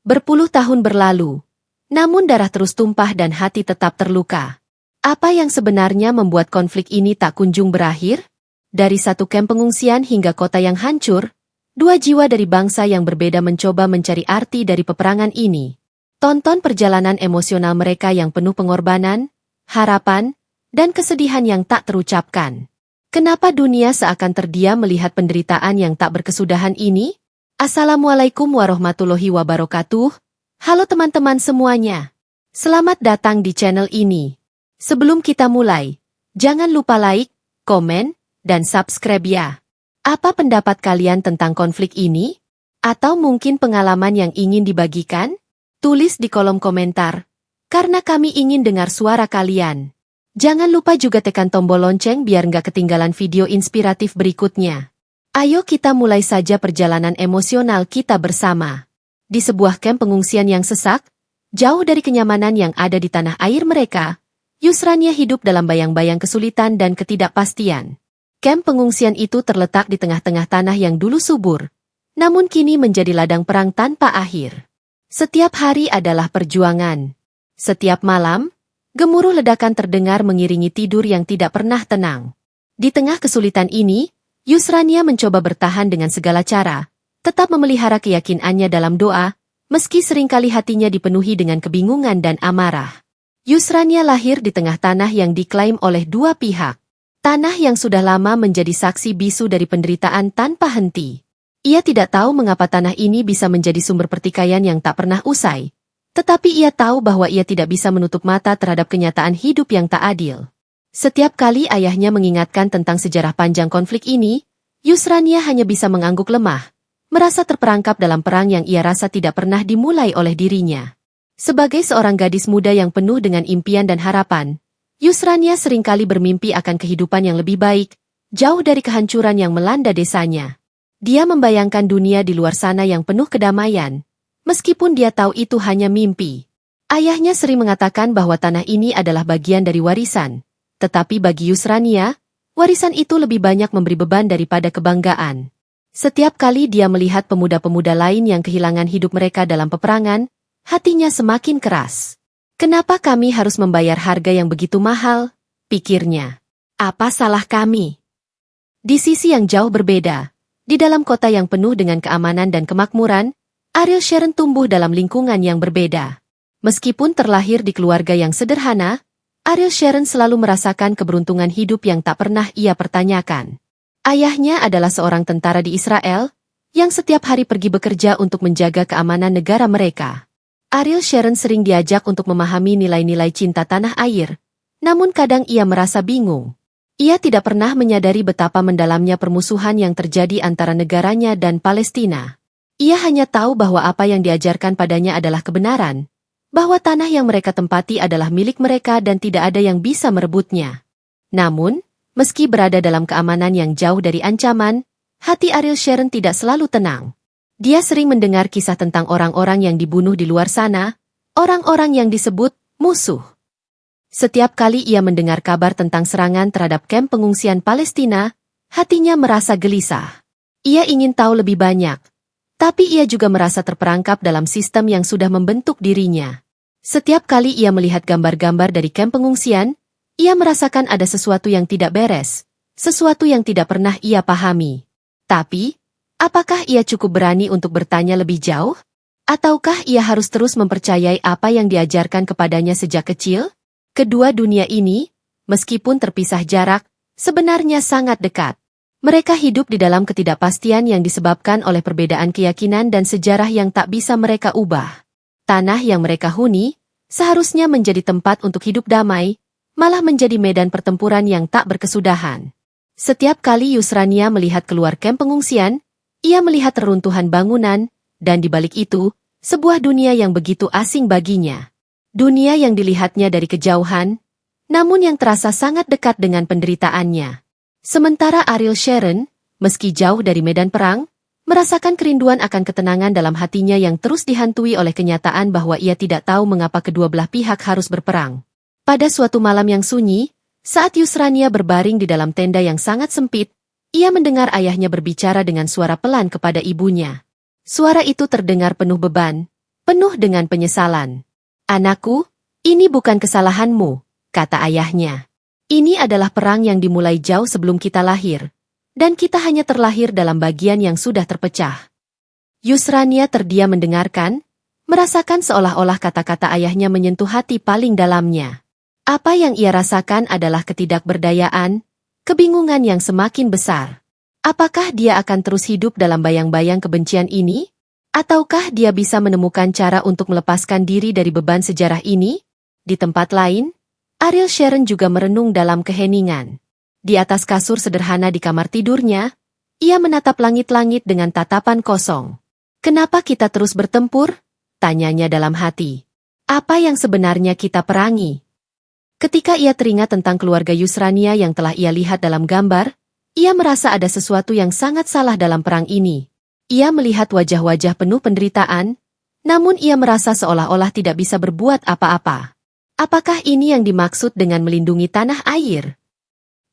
Berpuluh tahun berlalu, namun darah terus tumpah dan hati tetap terluka. Apa yang sebenarnya membuat konflik ini tak kunjung berakhir? Dari satu kamp pengungsian hingga kota yang hancur, dua jiwa dari bangsa yang berbeda mencoba mencari arti dari peperangan ini. Tonton perjalanan emosional mereka yang penuh pengorbanan, harapan, dan kesedihan yang tak terucapkan. Kenapa dunia seakan terdiam melihat penderitaan yang tak berkesudahan ini? Assalamualaikum warahmatullahi wabarakatuh. Halo teman-teman semuanya. Selamat datang di channel ini. Sebelum kita mulai, jangan lupa like, komen, dan subscribe ya. Apa pendapat kalian tentang konflik ini? Atau mungkin pengalaman yang ingin dibagikan? Tulis di kolom komentar, karena kami ingin dengar suara kalian. Jangan lupa juga tekan tombol lonceng biar nggak ketinggalan video inspiratif berikutnya. Ayo kita mulai saja perjalanan emosional kita bersama. Di sebuah kamp pengungsian yang sesak, jauh dari kenyamanan yang ada di tanah air mereka, Yusrania hidup dalam bayang-bayang kesulitan dan ketidakpastian. Kamp pengungsian itu terletak di tengah-tengah tanah yang dulu subur, namun kini menjadi ladang perang tanpa akhir. Setiap hari adalah perjuangan. Setiap malam, gemuruh ledakan terdengar mengiringi tidur yang tidak pernah tenang. Di tengah kesulitan ini, Yusrania mencoba bertahan dengan segala cara, tetap memelihara keyakinannya dalam doa, meski seringkali hatinya dipenuhi dengan kebingungan dan amarah. Yusrania lahir di tengah tanah yang diklaim oleh dua pihak. Tanah yang sudah lama menjadi saksi bisu dari penderitaan tanpa henti. Ia tidak tahu mengapa tanah ini bisa menjadi sumber pertikaian yang tak pernah usai. Tetapi ia tahu bahwa ia tidak bisa menutup mata terhadap kenyataan hidup yang tak adil. Setiap kali ayahnya mengingatkan tentang sejarah panjang konflik ini, Yusrania hanya bisa mengangguk lemah, merasa terperangkap dalam perang yang ia rasa tidak pernah dimulai oleh dirinya. Sebagai seorang gadis muda yang penuh dengan impian dan harapan, Yusrania seringkali bermimpi akan kehidupan yang lebih baik, jauh dari kehancuran yang melanda desanya. Dia membayangkan dunia di luar sana yang penuh kedamaian, meskipun dia tahu itu hanya mimpi. Ayahnya sering mengatakan bahwa tanah ini adalah bagian dari warisan. Tetapi bagi Yusrania, warisan itu lebih banyak memberi beban daripada kebanggaan. Setiap kali dia melihat pemuda-pemuda lain yang kehilangan hidup mereka dalam peperangan, hatinya semakin keras. Kenapa kami harus membayar harga yang begitu mahal? Pikirnya. Apa salah kami? Di sisi yang jauh berbeda, di dalam kota yang penuh dengan keamanan dan kemakmuran, Ariel Sharon tumbuh dalam lingkungan yang berbeda. Meskipun terlahir di keluarga yang sederhana, Ariel Sharon selalu merasakan keberuntungan hidup yang tak pernah ia pertanyakan. Ayahnya adalah seorang tentara di Israel, yang setiap hari pergi bekerja untuk menjaga keamanan negara mereka. Ariel Sharon sering diajak untuk memahami nilai-nilai cinta tanah air, namun kadang ia merasa bingung. Ia tidak pernah menyadari betapa mendalamnya permusuhan yang terjadi antara negaranya dan Palestina. Ia hanya tahu bahwa apa yang diajarkan padanya adalah kebenaran, bahwa tanah yang mereka tempati adalah milik mereka dan tidak ada yang bisa merebutnya. Namun, meski berada dalam keamanan yang jauh dari ancaman, hati Ariel Sharon tidak selalu tenang. Dia sering mendengar kisah tentang orang-orang yang dibunuh di luar sana, orang-orang yang disebut musuh. Setiap kali ia mendengar kabar tentang serangan terhadap kamp pengungsian Palestina, hatinya merasa gelisah. Ia ingin tahu lebih banyak, tapi ia juga merasa terperangkap dalam sistem yang sudah membentuk dirinya. Setiap kali ia melihat gambar-gambar dari kamp pengungsian, ia merasakan ada sesuatu yang tidak beres, sesuatu yang tidak pernah ia pahami. Tapi, apakah ia cukup berani untuk bertanya lebih jauh? Ataukah ia harus terus mempercayai apa yang diajarkan kepadanya sejak kecil? Kedua dunia ini, meskipun terpisah jarak, sebenarnya sangat dekat. Mereka hidup di dalam ketidakpastian yang disebabkan oleh perbedaan keyakinan dan sejarah yang tak bisa mereka ubah. Tanah yang mereka huni, seharusnya menjadi tempat untuk hidup damai, malah menjadi medan pertempuran yang tak berkesudahan. Setiap kali Yusrania melihat keluar kamp pengungsian, ia melihat reruntuhan bangunan, dan di balik itu, sebuah dunia yang begitu asing baginya. Dunia yang dilihatnya dari kejauhan, namun yang terasa sangat dekat dengan penderitaannya. Sementara Ariel Sharon, meski jauh dari medan perang, merasakan kerinduan akan ketenangan dalam hatinya yang terus dihantui oleh kenyataan bahwa ia tidak tahu mengapa kedua belah pihak harus berperang. Pada suatu malam yang sunyi, saat Yusrania berbaring di dalam tenda yang sangat sempit, ia mendengar ayahnya berbicara dengan suara pelan kepada ibunya. Suara itu terdengar penuh beban, penuh dengan penyesalan. "Anakku, ini bukan kesalahanmu," kata ayahnya. "Ini adalah perang yang dimulai jauh sebelum kita lahir, dan kita hanya terlahir dalam bagian yang sudah terpecah." Yusrania terdiam mendengarkan, merasakan seolah-olah kata-kata ayahnya menyentuh hati paling dalamnya. Apa yang ia rasakan adalah ketidakberdayaan, kebingungan yang semakin besar. Apakah dia akan terus hidup dalam bayang-bayang kebencian ini? Ataukah dia bisa menemukan cara untuk melepaskan diri dari beban sejarah ini? Di tempat lain, Ariel Sharon juga merenung dalam keheningan. Di atas kasur sederhana di kamar tidurnya, ia menatap langit-langit dengan tatapan kosong. "Kenapa kita terus bertempur?" tanyanya dalam hati. "Apa yang sebenarnya kita perangi?" Ketika ia teringat tentang keluarga Yusrania yang telah ia lihat dalam gambar, ia merasa ada sesuatu yang sangat salah dalam perang ini. Ia melihat wajah-wajah penuh penderitaan, namun ia merasa seolah-olah tidak bisa berbuat apa-apa. Apakah ini yang dimaksud dengan melindungi tanah air?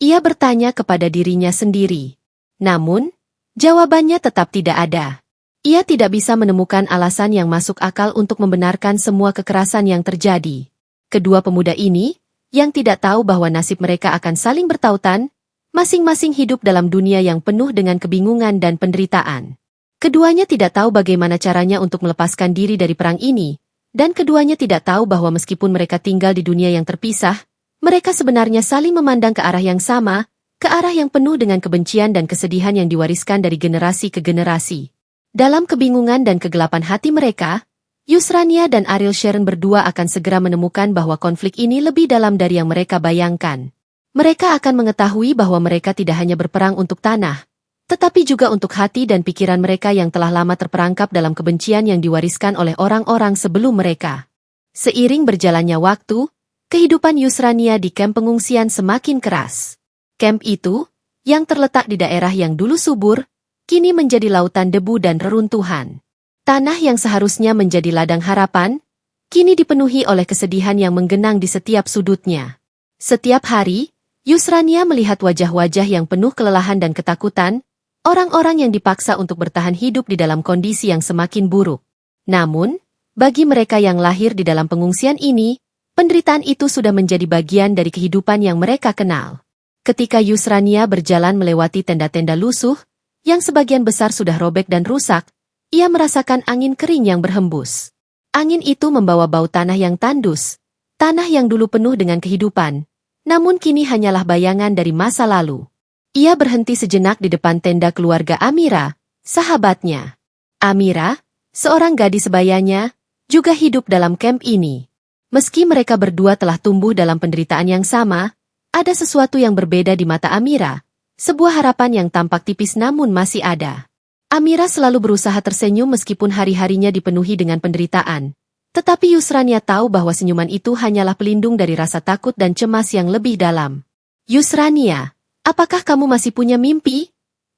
Ia bertanya kepada dirinya sendiri. Namun, jawabannya tetap tidak ada. Ia tidak bisa menemukan alasan yang masuk akal untuk membenarkan semua kekerasan yang terjadi. Kedua pemuda ini, yang tidak tahu bahwa nasib mereka akan saling bertautan, masing-masing hidup dalam dunia yang penuh dengan kebingungan dan penderitaan. Keduanya tidak tahu bagaimana caranya untuk melepaskan diri dari perang ini, dan keduanya tidak tahu bahwa meskipun mereka tinggal di dunia yang terpisah, mereka sebenarnya saling memandang ke arah yang sama, ke arah yang penuh dengan kebencian dan kesedihan yang diwariskan dari generasi ke generasi. Dalam kebingungan dan kegelapan hati mereka, Yusrania dan Ariel Sharon berdua akan segera menemukan bahwa konflik ini lebih dalam dari yang mereka bayangkan. Mereka akan mengetahui bahwa mereka tidak hanya berperang untuk tanah, tetapi juga untuk hati dan pikiran mereka yang telah lama terperangkap dalam kebencian yang diwariskan oleh orang-orang sebelum mereka. Seiring berjalannya waktu, kehidupan Yusrania di kamp pengungsian semakin keras. Kamp itu, yang terletak di daerah yang dulu subur, kini menjadi lautan debu dan reruntuhan. Tanah yang seharusnya menjadi ladang harapan, kini dipenuhi oleh kesedihan yang menggenang di setiap sudutnya. Setiap hari, Yusrania melihat wajah-wajah yang penuh kelelahan dan ketakutan, orang-orang yang dipaksa untuk bertahan hidup di dalam kondisi yang semakin buruk. Namun, bagi mereka yang lahir di dalam pengungsian ini, penderitaan itu sudah menjadi bagian dari kehidupan yang mereka kenal. Ketika Yusrania berjalan melewati tenda-tenda lusuh, yang sebagian besar sudah robek dan rusak, ia merasakan angin kering yang berhembus. Angin itu membawa bau tanah yang tandus, tanah yang dulu penuh dengan kehidupan, namun kini hanyalah bayangan dari masa lalu. Ia berhenti sejenak di depan tenda keluarga Amira, sahabatnya. Amira, seorang gadis sebayanya, juga hidup dalam kamp ini. Meski mereka berdua telah tumbuh dalam penderitaan yang sama, ada sesuatu yang berbeda di mata Amira, sebuah harapan yang tampak tipis namun masih ada. Amira selalu berusaha tersenyum meskipun hari-harinya dipenuhi dengan penderitaan. Tetapi Yusrania tahu bahwa senyuman itu hanyalah pelindung dari rasa takut dan cemas yang lebih dalam. "Yusrania, apakah kamu masih punya mimpi?"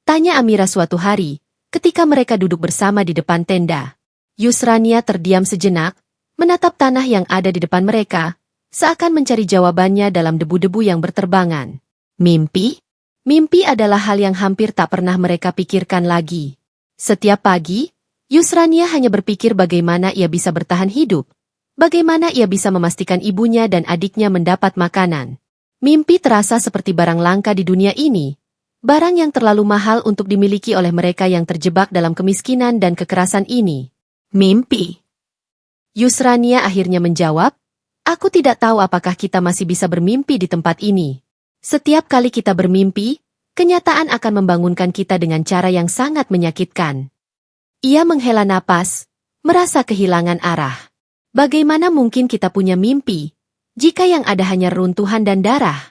tanya Amira suatu hari, ketika mereka duduk bersama di depan tenda. Yusrania terdiam sejenak, menatap tanah yang ada di depan mereka, seakan mencari jawabannya dalam debu-debu yang berterbangan. Mimpi? Mimpi adalah hal yang hampir tak pernah mereka pikirkan lagi. Setiap pagi, Yusrania hanya berpikir bagaimana ia bisa bertahan hidup, bagaimana ia bisa memastikan ibunya dan adiknya mendapat makanan. Mimpi terasa seperti barang langka di dunia ini, barang yang terlalu mahal untuk dimiliki oleh mereka yang terjebak dalam kemiskinan dan kekerasan ini. Mimpi. Yusrania akhirnya menjawab, "Aku tidak tahu apakah kita masih bisa bermimpi di tempat ini. Setiap kali kita bermimpi, kenyataan akan membangunkan kita dengan cara yang sangat menyakitkan." Ia menghela napas, merasa kehilangan arah. Bagaimana mungkin kita punya mimpi, jika yang ada hanya runtuhan dan darah?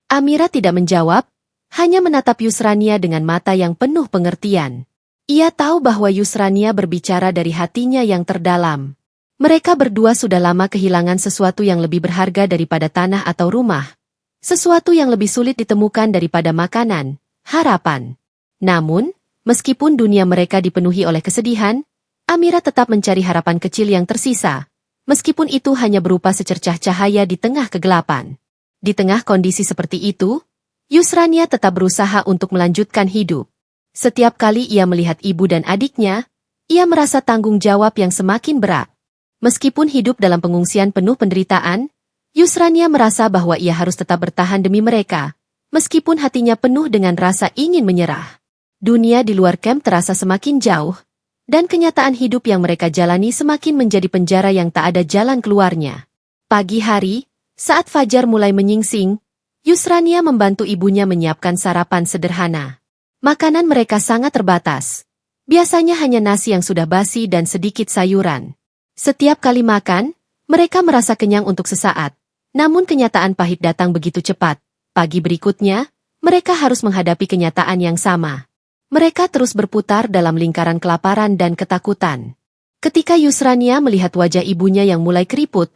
Amira tidak menjawab, hanya menatap Yusrania dengan mata yang penuh pengertian. Ia tahu bahwa Yusrania berbicara dari hatinya yang terdalam. Mereka berdua sudah lama kehilangan sesuatu yang lebih berharga daripada tanah atau rumah. Sesuatu yang lebih sulit ditemukan daripada makanan, harapan. Namun, meskipun dunia mereka dipenuhi oleh kesedihan, Amira tetap mencari harapan kecil yang tersisa, meskipun itu hanya berupa secercah cahaya di tengah kegelapan. Di tengah kondisi seperti itu, Yusrania tetap berusaha untuk melanjutkan hidup. Setiap kali ia melihat ibu dan adiknya, ia merasa tanggung jawab yang semakin berat. Meskipun hidup dalam pengungsian penuh penderitaan, Yusrania merasa bahwa ia harus tetap bertahan demi mereka, meskipun hatinya penuh dengan rasa ingin menyerah. Dunia di luar kamp terasa semakin jauh, dan kenyataan hidup yang mereka jalani semakin menjadi penjara yang tak ada jalan keluarnya. Pagi hari, saat fajar mulai menyingsing, Yusrania membantu ibunya menyiapkan sarapan sederhana. Makanan mereka sangat terbatas. Biasanya hanya nasi yang sudah basi dan sedikit sayuran. Setiap kali makan, mereka merasa kenyang untuk sesaat. Namun kenyataan pahit datang begitu cepat. Pagi berikutnya, mereka harus menghadapi kenyataan yang sama. Mereka terus berputar dalam lingkaran kelaparan dan ketakutan. Ketika Yusrania melihat wajah ibunya yang mulai keriput,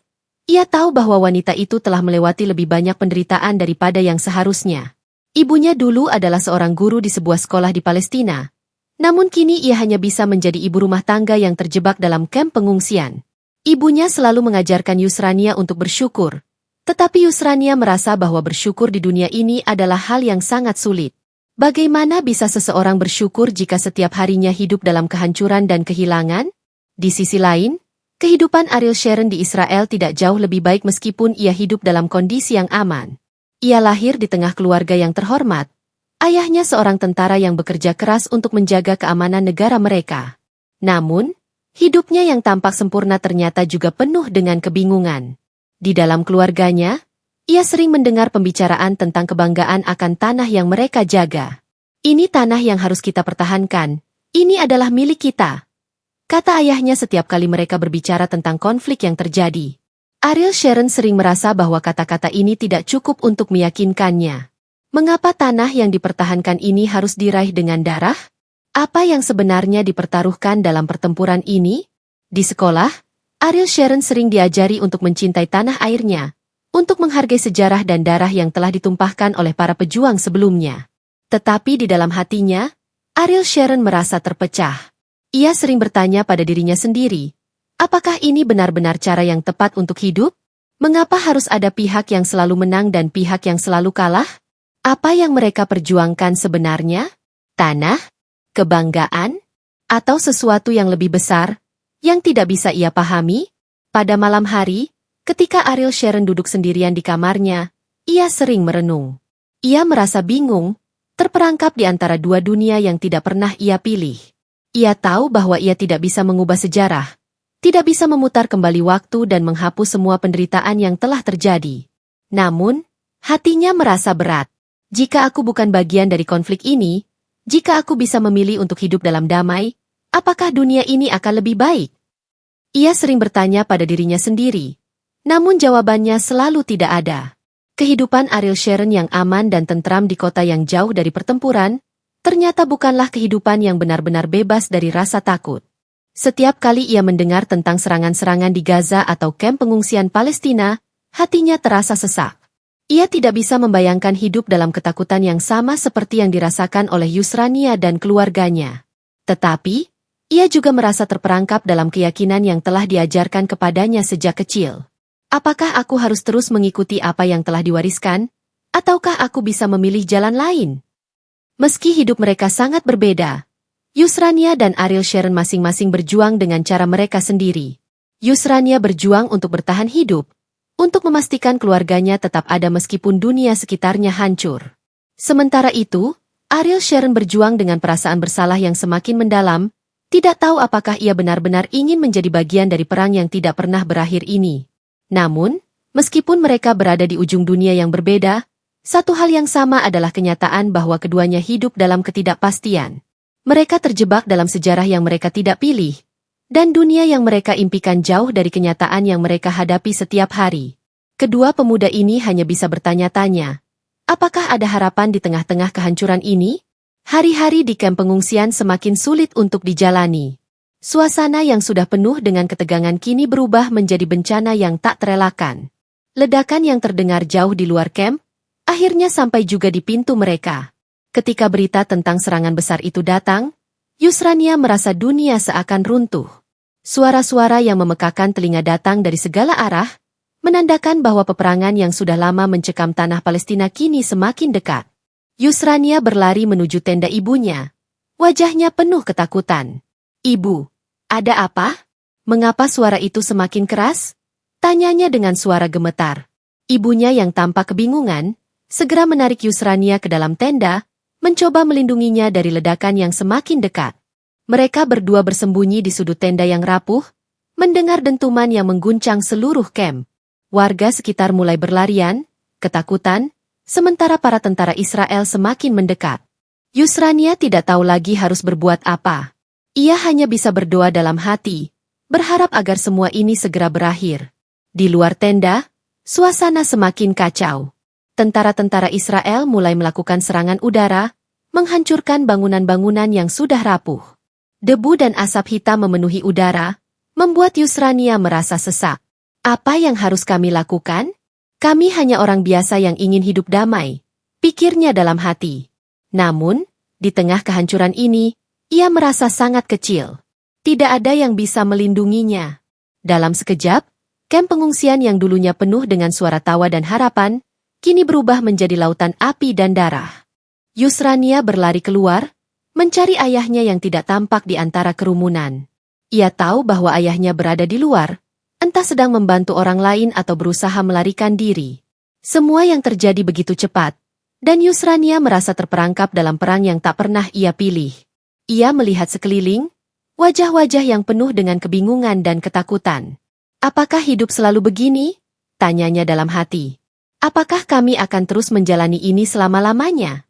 ia tahu bahwa wanita itu telah melewati lebih banyak penderitaan daripada yang seharusnya. Ibunya dulu adalah seorang guru di sebuah sekolah di Palestina. Namun kini ia hanya bisa menjadi ibu rumah tangga yang terjebak dalam kamp pengungsian. Ibunya selalu mengajarkan Yusrania untuk bersyukur. Tetapi Yusrania merasa bahwa bersyukur di dunia ini adalah hal yang sangat sulit. Bagaimana bisa seseorang bersyukur jika setiap harinya hidup dalam kehancuran dan kehilangan? Di sisi lain, kehidupan Ariel Sharon di Israel tidak jauh lebih baik meskipun ia hidup dalam kondisi yang aman. Ia lahir di tengah keluarga yang terhormat. Ayahnya seorang tentara yang bekerja keras untuk menjaga keamanan negara mereka. Namun, hidupnya yang tampak sempurna ternyata juga penuh dengan kebingungan. Di dalam keluarganya, ia sering mendengar pembicaraan tentang kebanggaan akan tanah yang mereka jaga. Ini tanah yang harus kita pertahankan. Ini adalah milik kita, kata ayahnya setiap kali mereka berbicara tentang konflik yang terjadi. Ariel Sharon sering merasa bahwa kata-kata ini tidak cukup untuk meyakinkannya. Mengapa tanah yang dipertahankan ini harus diraih dengan darah? Apa yang sebenarnya dipertaruhkan dalam pertempuran ini? Di sekolah, Ariel Sharon sering diajari untuk mencintai tanah airnya, untuk menghargai sejarah dan darah yang telah ditumpahkan oleh para pejuang sebelumnya. Tetapi di dalam hatinya, Ariel Sharon merasa terpecah. Ia sering bertanya pada dirinya sendiri, apakah ini benar-benar cara yang tepat untuk hidup? Mengapa harus ada pihak yang selalu menang dan pihak yang selalu kalah? Apa yang mereka perjuangkan sebenarnya? Tanah? Kebanggaan? Atau sesuatu yang lebih besar, yang tidak bisa ia pahami? Pada malam hari, ketika Ariel Sharon duduk sendirian di kamarnya, ia sering merenung. Ia merasa bingung, terperangkap di antara dua dunia yang tidak pernah ia pilih. Ia tahu bahwa ia tidak bisa mengubah sejarah, tidak bisa memutar kembali waktu dan menghapus semua penderitaan yang telah terjadi. Namun, hatinya merasa berat. Jika aku bukan bagian dari konflik ini, jika aku bisa memilih untuk hidup dalam damai, apakah dunia ini akan lebih baik? Ia sering bertanya pada dirinya sendiri. Namun jawabannya selalu tidak ada. Kehidupan Ariel Sharon yang aman dan tentram di kota yang jauh dari pertempuran, ternyata bukanlah kehidupan yang benar-benar bebas dari rasa takut. Setiap kali ia mendengar tentang serangan-serangan di Gaza atau kamp pengungsian Palestina, hatinya terasa sesak. Ia tidak bisa membayangkan hidup dalam ketakutan yang sama seperti yang dirasakan oleh Yusrania dan keluarganya. Tetapi, ia juga merasa terperangkap dalam keyakinan yang telah diajarkan kepadanya sejak kecil. Apakah aku harus terus mengikuti apa yang telah diwariskan? Ataukah aku bisa memilih jalan lain? Meski hidup mereka sangat berbeda, Yusrania dan Ariel Sharon masing-masing berjuang dengan cara mereka sendiri. Yusrania berjuang untuk bertahan hidup, untuk memastikan keluarganya tetap ada meskipun dunia sekitarnya hancur. Sementara itu, Ariel Sharon berjuang dengan perasaan bersalah yang semakin mendalam, tidak tahu apakah ia benar-benar ingin menjadi bagian dari perang yang tidak pernah berakhir ini. Namun, meskipun mereka berada di ujung dunia yang berbeda, satu hal yang sama adalah kenyataan bahwa keduanya hidup dalam ketidakpastian. Mereka terjebak dalam sejarah yang mereka tidak pilih, dan dunia yang mereka impikan jauh dari kenyataan yang mereka hadapi setiap hari. Kedua pemuda ini hanya bisa bertanya-tanya, apakah ada harapan di tengah-tengah kehancuran ini? Hari-hari di kamp pengungsian semakin sulit untuk dijalani. Suasana yang sudah penuh dengan ketegangan kini berubah menjadi bencana yang tak terelakkan. Ledakan yang terdengar jauh di luar kamp, akhirnya sampai juga di pintu mereka. Ketika berita tentang serangan besar itu datang, Yusrania merasa dunia seakan runtuh. Suara-suara yang memekakan telinga datang dari segala arah, menandakan bahwa peperangan yang sudah lama mencekam tanah Palestina kini semakin dekat. Yusrania berlari menuju tenda ibunya. Wajahnya penuh ketakutan. "Ibu, Ada apa? Mengapa suara itu semakin keras? Tanyanya dengan suara gemetar. Ibunya yang tampak kebingungan, segera menarik Yusrania ke dalam tenda, mencoba melindunginya dari ledakan yang semakin dekat. Mereka berdua bersembunyi di sudut tenda yang rapuh, mendengar dentuman yang mengguncang seluruh kamp. Warga sekitar mulai berlarian, ketakutan, sementara para tentara Israel semakin mendekat. Yusrania tidak tahu lagi harus berbuat apa. Ia hanya bisa berdoa dalam hati, berharap agar semua ini segera berakhir. Di luar tenda, suasana semakin kacau. Tentara-tentara Israel mulai melakukan serangan udara, menghancurkan bangunan-bangunan yang sudah rapuh. Debu dan asap hitam memenuhi udara, membuat Yusrania merasa sesak. Apa yang harus kami lakukan? Kami hanya orang biasa yang ingin hidup damai, pikirnya dalam hati. Namun, di tengah kehancuran ini, ia merasa sangat kecil. Tidak ada yang bisa melindunginya. Dalam sekejap, kamp pengungsian yang dulunya penuh dengan suara tawa dan harapan, kini berubah menjadi lautan api dan darah. Yusrania berlari keluar, mencari ayahnya yang tidak tampak di antara kerumunan. Ia tahu bahwa ayahnya berada di luar, entah sedang membantu orang lain atau berusaha melarikan diri. Semua yang terjadi begitu cepat, dan Yusrania merasa terperangkap dalam perang yang tak pernah ia pilih. Ia melihat sekeliling, wajah-wajah yang penuh dengan kebingungan dan ketakutan. Apakah hidup selalu begini? Tanyanya dalam hati. Apakah kami akan terus menjalani ini selama-lamanya?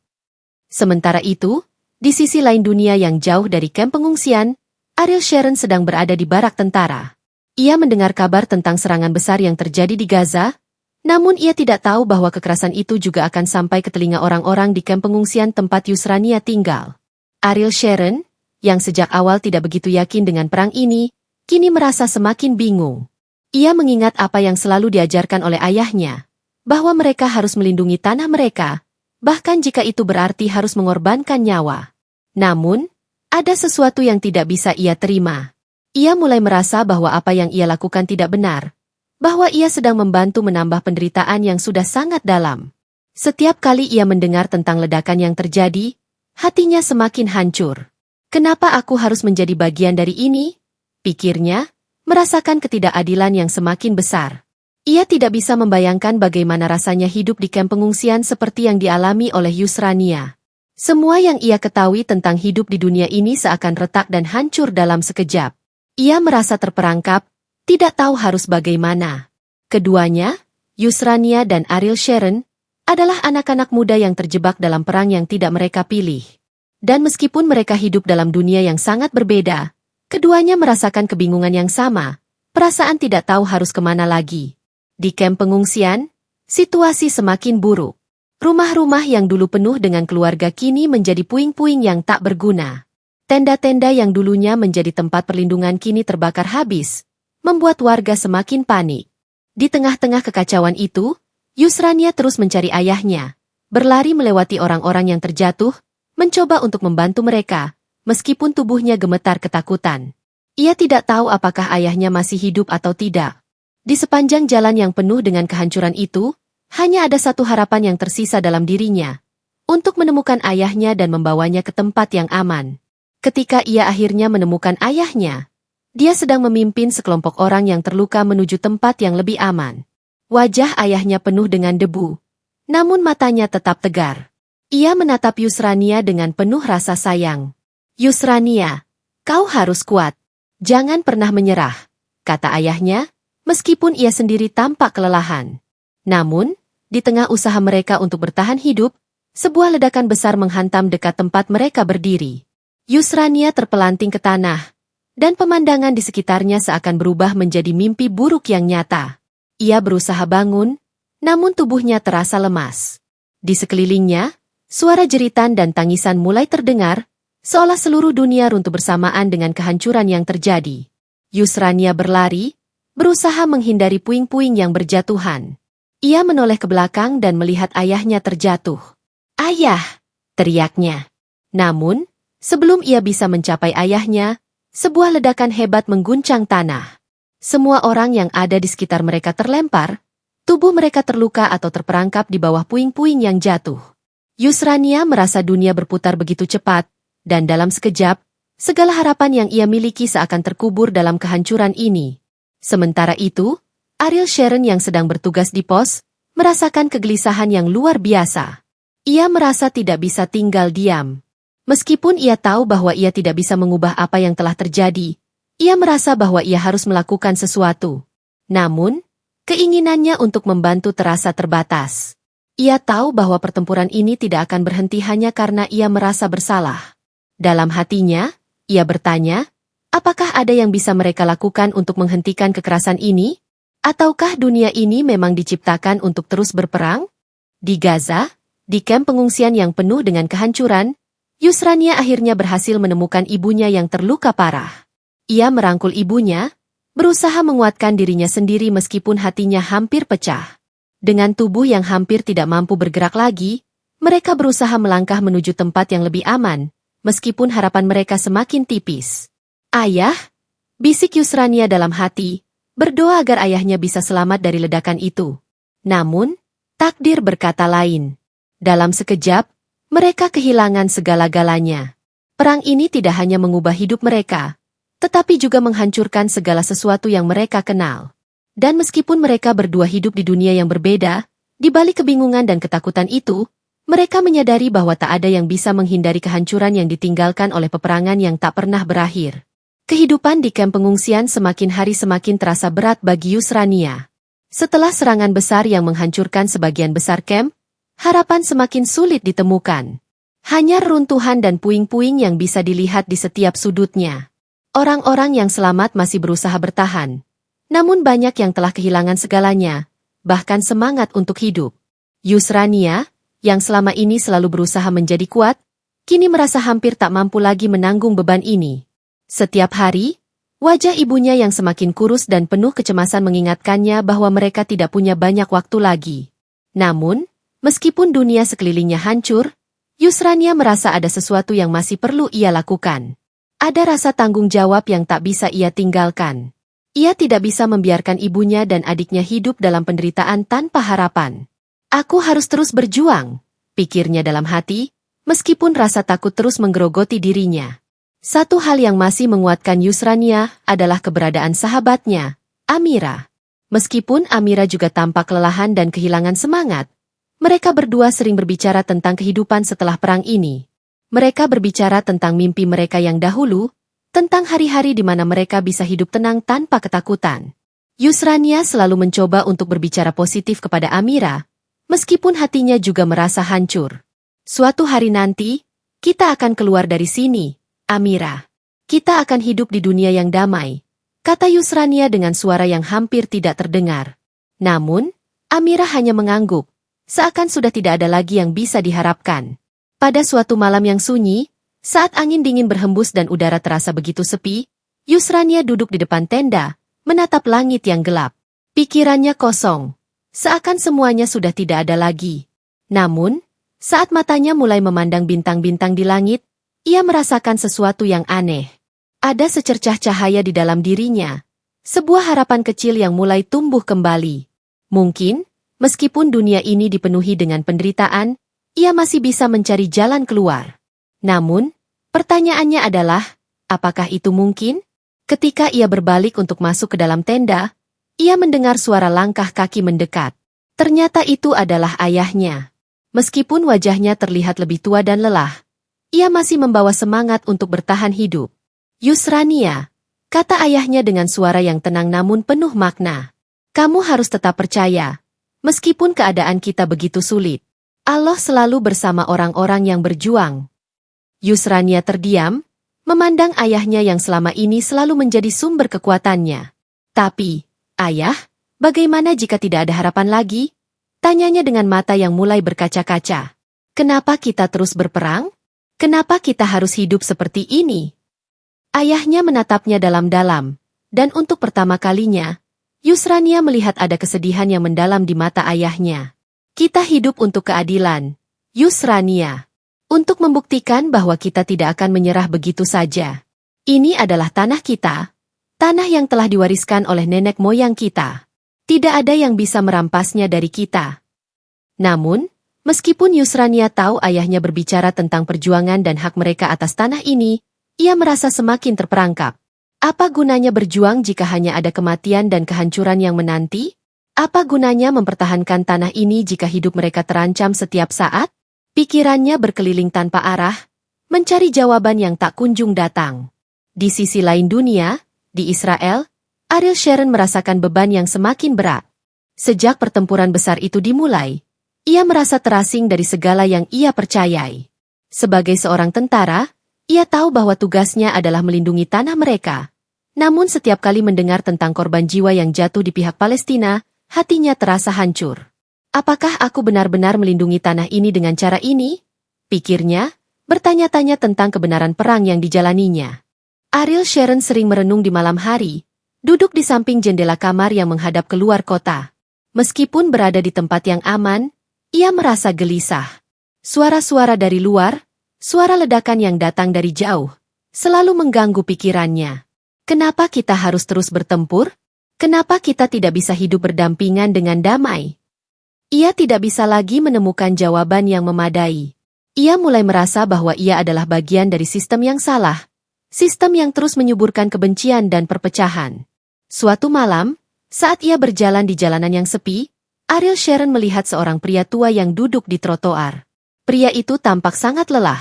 Sementara itu, di sisi lain dunia yang jauh dari kamp pengungsian, Ariel Sharon sedang berada di barak tentara. Ia mendengar kabar tentang serangan besar yang terjadi di Gaza, namun ia tidak tahu bahwa kekerasan itu juga akan sampai ke telinga orang-orang di kamp pengungsian tempat Yusrania tinggal. Ariel Sharon, yang sejak awal tidak begitu yakin dengan perang ini, kini merasa semakin bingung. Ia mengingat apa yang selalu diajarkan oleh ayahnya, bahwa mereka harus melindungi tanah mereka, bahkan jika itu berarti harus mengorbankan nyawa. Namun, ada sesuatu yang tidak bisa ia terima. Ia mulai merasa bahwa apa yang ia lakukan tidak benar, bahwa ia sedang membantu menambah penderitaan yang sudah sangat dalam. Setiap kali ia mendengar tentang ledakan yang terjadi, hatinya semakin hancur. Kenapa aku harus menjadi bagian dari ini? Pikirnya, merasakan ketidakadilan yang semakin besar. Ia tidak bisa membayangkan bagaimana rasanya hidup di kamp pengungsian seperti yang dialami oleh Yusrania. Semua yang ia ketahui tentang hidup di dunia ini seakan retak dan hancur dalam sekejap. Ia merasa terperangkap, tidak tahu harus bagaimana. Keduanya, Yusrania dan Ariel Sharon, adalah anak-anak muda yang terjebak dalam perang yang tidak mereka pilih. Dan meskipun mereka hidup dalam dunia yang sangat berbeda, keduanya merasakan kebingungan yang sama, perasaan tidak tahu harus kemana lagi. Di kamp pengungsian, situasi semakin buruk. Rumah-rumah yang dulu penuh dengan keluarga kini menjadi puing-puing yang tak berguna. Tenda-tenda yang dulunya menjadi tempat perlindungan kini terbakar habis, membuat warga semakin panik. Di tengah-tengah kekacauan itu, Yusrania terus mencari ayahnya, berlari melewati orang-orang yang terjatuh, mencoba untuk membantu mereka, meskipun tubuhnya gemetar ketakutan. Ia tidak tahu apakah ayahnya masih hidup atau tidak. Di sepanjang jalan yang penuh dengan kehancuran itu, hanya ada satu harapan yang tersisa dalam dirinya, untuk menemukan ayahnya dan membawanya ke tempat yang aman. Ketika ia akhirnya menemukan ayahnya, dia sedang memimpin sekelompok orang yang terluka menuju tempat yang lebih aman. Wajah ayahnya penuh dengan debu, namun matanya tetap tegar. Ia menatap Yusrania dengan penuh rasa sayang. Yusrania, kau harus kuat. Jangan pernah menyerah, kata ayahnya, meskipun ia sendiri tampak kelelahan. Namun, di tengah usaha mereka untuk bertahan hidup, sebuah ledakan besar menghantam dekat tempat mereka berdiri. Yusrania terpelanting ke tanah, dan pemandangan di sekitarnya seakan berubah menjadi mimpi buruk yang nyata. Ia berusaha bangun, namun tubuhnya terasa lemas. Di sekelilingnya, suara jeritan dan tangisan mulai terdengar, seolah seluruh dunia runtuh bersamaan dengan kehancuran yang terjadi. Yusrania berlari, berusaha menghindari puing-puing yang berjatuhan. Ia menoleh ke belakang dan melihat ayahnya terjatuh. "Ayah!" teriaknya. Namun, sebelum ia bisa mencapai ayahnya, sebuah ledakan hebat mengguncang tanah. Semua orang yang ada di sekitar mereka terlempar, tubuh mereka terluka atau terperangkap di bawah puing-puing yang jatuh. Yusrania merasa dunia berputar begitu cepat, dan dalam sekejap, Segala harapan yang ia miliki seakan terkubur dalam kehancuran ini. Sementara itu, Ariel Sharon yang sedang bertugas di pos, merasakan kegelisahan yang luar biasa. Ia merasa tidak bisa tinggal diam. Meskipun ia tahu bahwa ia tidak bisa mengubah apa yang telah terjadi, ia merasa bahwa ia harus melakukan sesuatu. Namun, keinginannya untuk membantu terasa terbatas. Ia tahu bahwa pertempuran ini tidak akan berhenti hanya karena ia merasa bersalah. Dalam hatinya, ia bertanya, apakah ada yang bisa mereka lakukan untuk menghentikan kekerasan ini? Ataukah dunia ini memang diciptakan untuk terus berperang? Di Gaza, di kamp pengungsian yang penuh dengan kehancuran, Yusrania akhirnya berhasil menemukan ibunya yang terluka parah. Ia merangkul ibunya, berusaha menguatkan dirinya sendiri meskipun hatinya hampir pecah. Dengan tubuh yang hampir tidak mampu bergerak lagi, mereka berusaha melangkah menuju tempat yang lebih aman, meskipun harapan mereka semakin tipis. Ayah, bisik Yusrania dalam hati, berdoa agar ayahnya bisa selamat dari ledakan itu. Namun, takdir berkata lain. Dalam sekejap, mereka kehilangan segala-galanya. Perang ini tidak hanya mengubah hidup mereka, tetapi juga menghancurkan segala sesuatu yang mereka kenal. Dan meskipun mereka berdua hidup di dunia yang berbeda, di balik kebingungan dan ketakutan itu, mereka menyadari bahwa tak ada yang bisa menghindari kehancuran yang ditinggalkan oleh peperangan yang tak pernah berakhir. Kehidupan di kamp pengungsian semakin hari semakin terasa berat bagi Yusrania. Setelah serangan besar yang menghancurkan sebagian besar kamp, harapan semakin sulit ditemukan. Hanya runtuhan dan puing-puing yang bisa dilihat di setiap sudutnya. Orang-orang yang selamat masih berusaha bertahan. Namun banyak yang telah kehilangan segalanya, bahkan semangat untuk hidup. Yusrania, yang selama ini selalu berusaha menjadi kuat, kini merasa hampir tak mampu lagi menanggung beban ini. Setiap hari, wajah ibunya yang semakin kurus dan penuh kecemasan mengingatkannya bahwa mereka tidak punya banyak waktu lagi. Namun, meskipun dunia sekelilingnya hancur, Yusrania merasa ada sesuatu yang masih perlu ia lakukan. Ada rasa tanggung jawab yang tak bisa ia tinggalkan. Ia tidak bisa membiarkan ibunya dan adiknya hidup dalam penderitaan tanpa harapan. Aku harus terus berjuang, pikirnya dalam hati, meskipun rasa takut terus menggerogoti dirinya. Satu hal yang masih menguatkan Yusrania adalah keberadaan sahabatnya, Amira. Meskipun Amira juga tampak kelelahan dan kehilangan semangat, mereka berdua sering berbicara tentang kehidupan setelah perang ini. Mereka berbicara tentang mimpi mereka yang dahulu, tentang hari-hari di mana mereka bisa hidup tenang tanpa ketakutan. Yusrania selalu mencoba untuk berbicara positif kepada Amira, meskipun hatinya juga merasa hancur. Suatu hari nanti, kita akan keluar dari sini, Amira. Kita akan hidup di dunia yang damai, kata Yusrania dengan suara yang hampir tidak terdengar. Namun, Amira hanya mengangguk, seakan sudah tidak ada lagi yang bisa diharapkan. Pada suatu malam yang sunyi, saat angin dingin berhembus dan udara terasa begitu sepi, Yusrania duduk di depan tenda, menatap langit yang gelap. Pikirannya kosong. Seakan semuanya sudah tidak ada lagi. Namun, saat matanya mulai memandang bintang-bintang di langit, ia merasakan sesuatu yang aneh. Ada secercah cahaya di dalam dirinya. Sebuah harapan kecil yang mulai tumbuh kembali. Mungkin, meskipun dunia ini dipenuhi dengan penderitaan, ia masih bisa mencari jalan keluar. Namun, pertanyaannya adalah, apakah itu mungkin? Ketika ia berbalik untuk masuk ke dalam tenda, ia mendengar suara langkah kaki mendekat. Ternyata itu adalah ayahnya. Meskipun wajahnya terlihat lebih tua dan lelah, ia masih membawa semangat untuk bertahan hidup. Yusrania, kata ayahnya dengan suara yang tenang namun penuh makna. Kamu harus tetap percaya. Meskipun keadaan kita begitu sulit, Allah selalu bersama orang-orang yang berjuang. Yusrania terdiam, memandang ayahnya yang selama ini selalu menjadi sumber kekuatannya. Tapi, ayah, bagaimana jika tidak ada harapan lagi? Tanyanya dengan mata yang mulai berkaca-kaca. Kenapa kita terus berperang? Kenapa kita harus hidup seperti ini? Ayahnya menatapnya dalam-dalam, dan untuk pertama kalinya, Yusrania melihat ada kesedihan yang mendalam di mata ayahnya. Kita hidup untuk keadilan, Yusrania. Untuk membuktikan bahwa kita tidak akan menyerah begitu saja. Ini adalah tanah kita. Tanah yang telah diwariskan oleh nenek moyang kita. Tidak ada yang bisa merampasnya dari kita. Namun, meskipun Yusrania tahu ayahnya berbicara tentang perjuangan dan hak mereka atas tanah ini, ia merasa semakin terperangkap. Apa gunanya berjuang jika hanya ada kematian dan kehancuran yang menanti? Apa gunanya mempertahankan tanah ini jika hidup mereka terancam setiap saat? Pikirannya berkeliling tanpa arah, mencari jawaban yang tak kunjung datang. Di sisi lain dunia, di Israel, Ariel Sharon merasakan beban yang semakin berat. Sejak pertempuran besar itu dimulai, ia merasa terasing dari segala yang ia percayai. Sebagai seorang tentara, ia tahu bahwa tugasnya adalah melindungi tanah mereka. Namun setiap kali mendengar tentang korban jiwa yang jatuh di pihak Palestina, hatinya terasa hancur. Apakah aku benar-benar melindungi tanah ini dengan cara ini? Pikirnya, bertanya-tanya tentang kebenaran perang yang dijalaninya. Ariel Sharon sering merenung di malam hari, duduk di samping jendela kamar yang menghadap keluar kota. Meskipun berada di tempat yang aman, ia merasa gelisah. Suara-suara dari luar, suara ledakan yang datang dari jauh, selalu mengganggu pikirannya. Kenapa kita harus terus bertempur? Kenapa kita tidak bisa hidup berdampingan dengan damai? Ia tidak bisa lagi menemukan jawaban yang memadai. Ia mulai merasa bahwa ia adalah bagian dari sistem yang salah. Sistem yang terus menyuburkan kebencian dan perpecahan. Suatu malam, saat ia berjalan di jalanan yang sepi, Ariel Sharon melihat seorang pria tua yang duduk di trotoar. Pria itu tampak sangat lelah.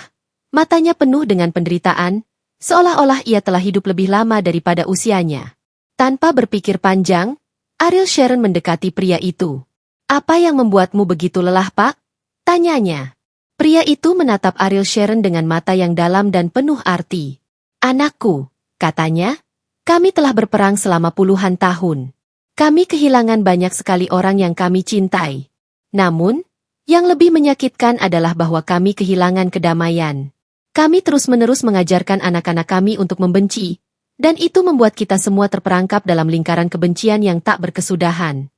Matanya penuh dengan penderitaan, seolah-olah ia telah hidup lebih lama daripada usianya. Tanpa berpikir panjang, Ariel Sharon mendekati pria itu. "Apa yang membuatmu begitu lelah, Pak?" tanyanya. Pria itu menatap Ariel Sharon dengan mata yang dalam dan penuh arti. "Anakku," katanya, "kami telah berperang selama puluhan tahun. Kami kehilangan banyak sekali orang yang kami cintai. Namun, yang lebih menyakitkan adalah bahwa kami kehilangan kedamaian. Kami terus-menerus mengajarkan anak-anak kami untuk membenci, dan itu membuat kita semua terperangkap dalam lingkaran kebencian yang tak berkesudahan."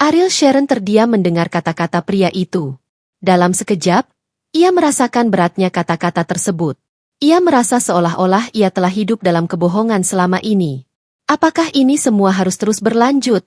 Ariel Sharon terdiam mendengar kata-kata pria itu. Dalam sekejap, ia merasakan beratnya kata-kata tersebut. Ia merasa seolah-olah ia telah hidup dalam kebohongan selama ini. Apakah ini semua harus terus berlanjut?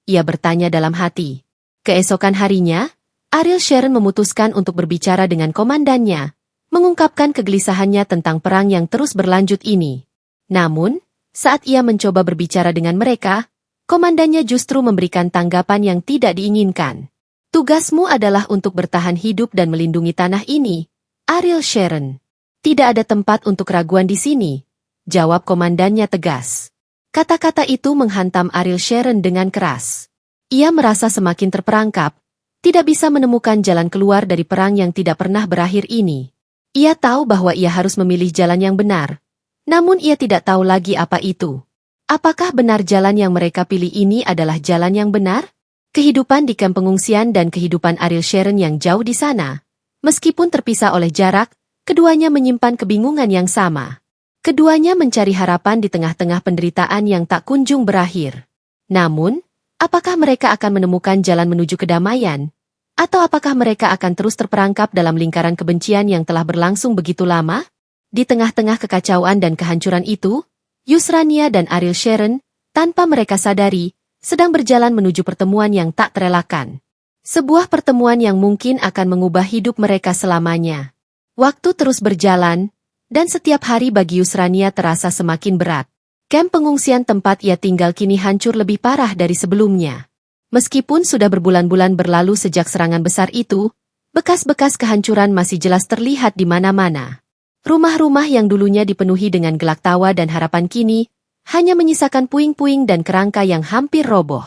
Ia bertanya dalam hati. Keesokan harinya, Ariel Sharon memutuskan untuk berbicara dengan komandannya, mengungkapkan kegelisahannya tentang perang yang terus berlanjut ini. Namun, saat ia mencoba berbicara dengan mereka, komandannya justru memberikan tanggapan yang tidak diinginkan. "Tugasmu adalah untuk bertahan hidup dan melindungi tanah ini, Ariel Sharon. Tidak ada tempat untuk keraguan di sini," jawab komandannya tegas. Kata-kata itu menghantam Ariel Sharon dengan keras. Ia merasa semakin terperangkap, tidak bisa menemukan jalan keluar dari perang yang tidak pernah berakhir ini. Ia tahu bahwa ia harus memilih jalan yang benar, namun ia tidak tahu lagi apa itu. Apakah benar jalan yang mereka pilih ini adalah jalan yang benar? Kehidupan di kamp pengungsian dan kehidupan Ariel Sharon yang jauh di sana, meskipun terpisah oleh jarak, keduanya menyimpan kebingungan yang sama. Keduanya mencari harapan di tengah-tengah penderitaan yang tak kunjung berakhir. Namun, apakah mereka akan menemukan jalan menuju kedamaian? Atau apakah mereka akan terus terperangkap dalam lingkaran kebencian yang telah berlangsung begitu lama? Di tengah-tengah kekacauan dan kehancuran itu, Yusrania dan Ariel Sharon, tanpa mereka sadari, sedang berjalan menuju pertemuan yang tak terelakkan. Sebuah pertemuan yang mungkin akan mengubah hidup mereka selamanya. Waktu terus berjalan, dan setiap hari bagi Yusrania terasa semakin berat. Kamp pengungsian tempat ia tinggal kini hancur lebih parah dari sebelumnya. Meskipun sudah berbulan-bulan berlalu sejak serangan besar itu, bekas-bekas kehancuran masih jelas terlihat di mana-mana. Rumah-rumah yang dulunya dipenuhi dengan gelak tawa dan harapan kini, hanya menyisakan puing-puing dan kerangka yang hampir roboh.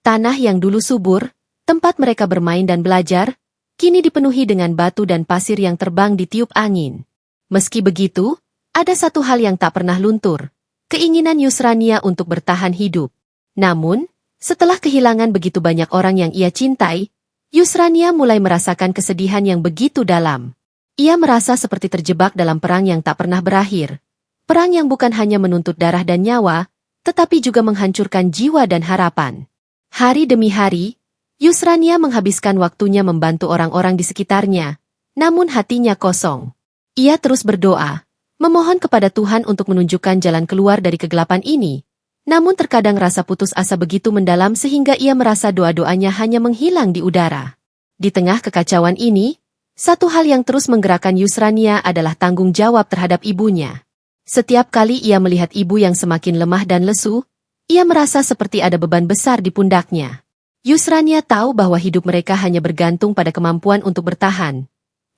Tanah yang dulu subur, tempat mereka bermain dan belajar, kini dipenuhi dengan batu dan pasir yang terbang ditiup angin. Meski begitu, ada satu hal yang tak pernah luntur, keinginan Yusrania untuk bertahan hidup. Namun, setelah kehilangan begitu banyak orang yang ia cintai, Yusrania mulai merasakan kesedihan yang begitu dalam. Ia merasa seperti terjebak dalam perang yang tak pernah berakhir. Perang yang bukan hanya menuntut darah dan nyawa, tetapi juga menghancurkan jiwa dan harapan. Hari demi hari, Yusrania menghabiskan waktunya membantu orang-orang di sekitarnya, namun hatinya kosong. Ia terus berdoa, memohon kepada Tuhan untuk menunjukkan jalan keluar dari kegelapan ini. Namun terkadang rasa putus asa begitu mendalam sehingga ia merasa doa-doanya hanya menghilang di udara. Di tengah kekacauan ini, satu hal yang terus menggerakkan Yusrania adalah tanggung jawab terhadap ibunya. Setiap kali ia melihat ibu yang semakin lemah dan lesu, ia merasa seperti ada beban besar di pundaknya. Yusrania tahu bahwa hidup mereka hanya bergantung pada kemampuan untuk bertahan.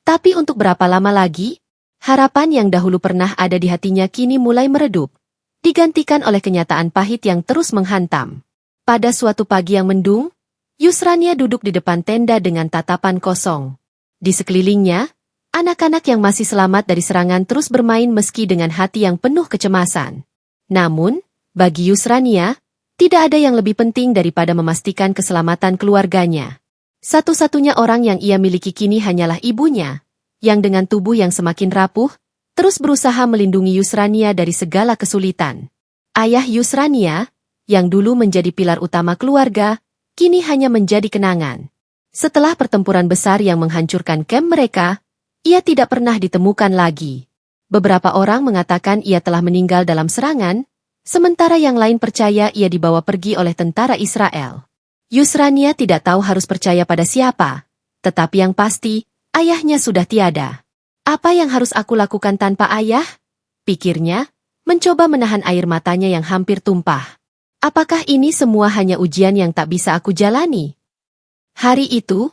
Tapi untuk berapa lama lagi? Harapan yang dahulu pernah ada di hatinya kini mulai meredup, digantikan oleh kenyataan pahit yang terus menghantam. Pada suatu pagi yang mendung, Yusrania duduk di depan tenda dengan tatapan kosong. Di sekelilingnya, anak-anak yang masih selamat dari serangan terus bermain meski dengan hati yang penuh kecemasan. Namun, bagi Yusrania, tidak ada yang lebih penting daripada memastikan keselamatan keluarganya. Satu-satunya orang yang ia miliki kini hanyalah ibunya, yang dengan tubuh yang semakin rapuh, terus berusaha melindungi Yusrania dari segala kesulitan. Ayah Yusrania, yang dulu menjadi pilar utama keluarga, kini hanya menjadi kenangan. Setelah pertempuran besar yang menghancurkan kamp mereka, ia tidak pernah ditemukan lagi. Beberapa orang mengatakan ia telah meninggal dalam serangan, sementara yang lain percaya ia dibawa pergi oleh tentara Israel. Yusrania tidak tahu harus percaya pada siapa, tetapi yang pasti, ayahnya sudah tiada. Apa yang harus aku lakukan tanpa ayah? Pikirnya, mencoba menahan air matanya yang hampir tumpah. Apakah ini semua hanya ujian yang tak bisa aku jalani? Hari itu,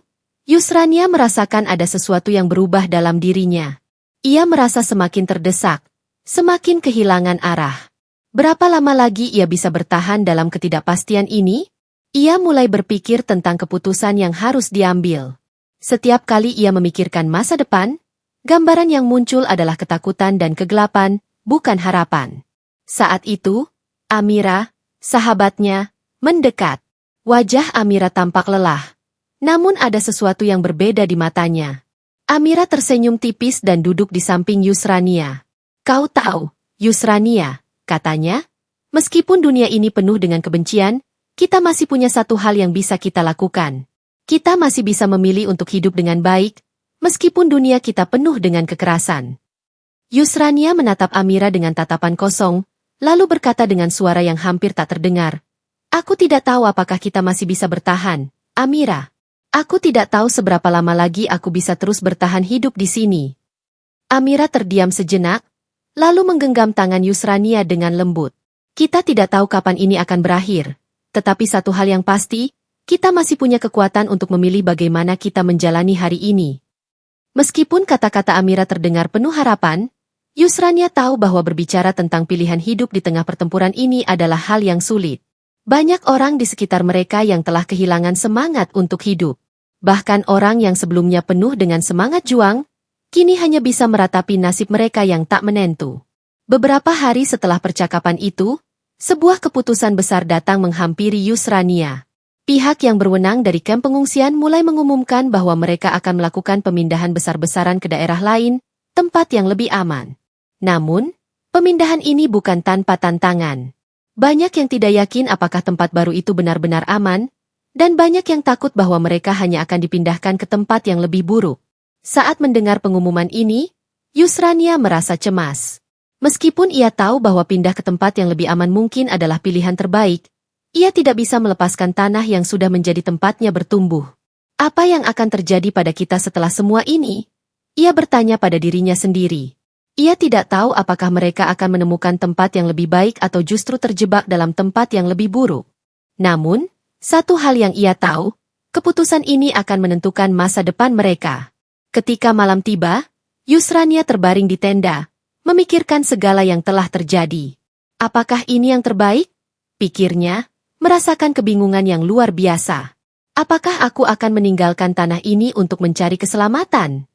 Yusrania merasakan ada sesuatu yang berubah dalam dirinya. Ia merasa semakin terdesak, semakin kehilangan arah. Berapa lama lagi ia bisa bertahan dalam ketidakpastian ini? Ia mulai berpikir tentang keputusan yang harus diambil. Setiap kali ia memikirkan masa depan, gambaran yang muncul adalah ketakutan dan kegelapan, bukan harapan. Saat itu, Amira, sahabatnya, mendekat. Wajah Amira tampak lelah. Namun ada sesuatu yang berbeda di matanya. Amira tersenyum tipis dan duduk di samping Yusrania. Kau tahu, Yusrania, katanya, meskipun dunia ini penuh dengan kebencian, kita masih punya satu hal yang bisa kita lakukan. Kita masih bisa memilih untuk hidup dengan baik, meskipun dunia kita penuh dengan kekerasan. Yusrania menatap Amira dengan tatapan kosong, lalu berkata dengan suara yang hampir tak terdengar. Aku tidak tahu apakah kita masih bisa bertahan, Amira. Aku tidak tahu seberapa lama lagi aku bisa terus bertahan hidup di sini. Amira terdiam sejenak, lalu menggenggam tangan Yusrania dengan lembut. Kita tidak tahu kapan ini akan berakhir, tetapi satu hal yang pasti, kita masih punya kekuatan untuk memilih bagaimana kita menjalani hari ini. Meskipun kata-kata Amira terdengar penuh harapan, Yusrania tahu bahwa berbicara tentang pilihan hidup di tengah pertempuran ini adalah hal yang sulit. Banyak orang di sekitar mereka yang telah kehilangan semangat untuk hidup. Bahkan orang yang sebelumnya penuh dengan semangat juang, kini hanya bisa meratapi nasib mereka yang tak menentu. Beberapa hari setelah percakapan itu, sebuah keputusan besar datang menghampiri Yusrania. Pihak yang berwenang dari kamp pengungsian mulai mengumumkan bahwa mereka akan melakukan pemindahan besar-besaran ke daerah lain, tempat yang lebih aman. Namun, pemindahan ini bukan tanpa tantangan. Banyak yang tidak yakin apakah tempat baru itu benar-benar aman, dan banyak yang takut bahwa mereka hanya akan dipindahkan ke tempat yang lebih buruk. Saat mendengar pengumuman ini, Yusrania merasa cemas. Meskipun ia tahu bahwa pindah ke tempat yang lebih aman mungkin adalah pilihan terbaik, ia tidak bisa melepaskan tanah yang sudah menjadi tempatnya bertumbuh. Apa yang akan terjadi pada kita setelah semua ini? Ia bertanya pada dirinya sendiri. Ia tidak tahu apakah mereka akan menemukan tempat yang lebih baik atau justru terjebak dalam tempat yang lebih buruk. Namun, satu hal yang ia tahu, keputusan ini akan menentukan masa depan mereka. Ketika malam tiba, Yusrania terbaring di tenda, memikirkan segala yang telah terjadi. Apakah ini yang terbaik? Pikirnya, merasakan kebingungan yang luar biasa. Apakah aku akan meninggalkan tanah ini untuk mencari keselamatan?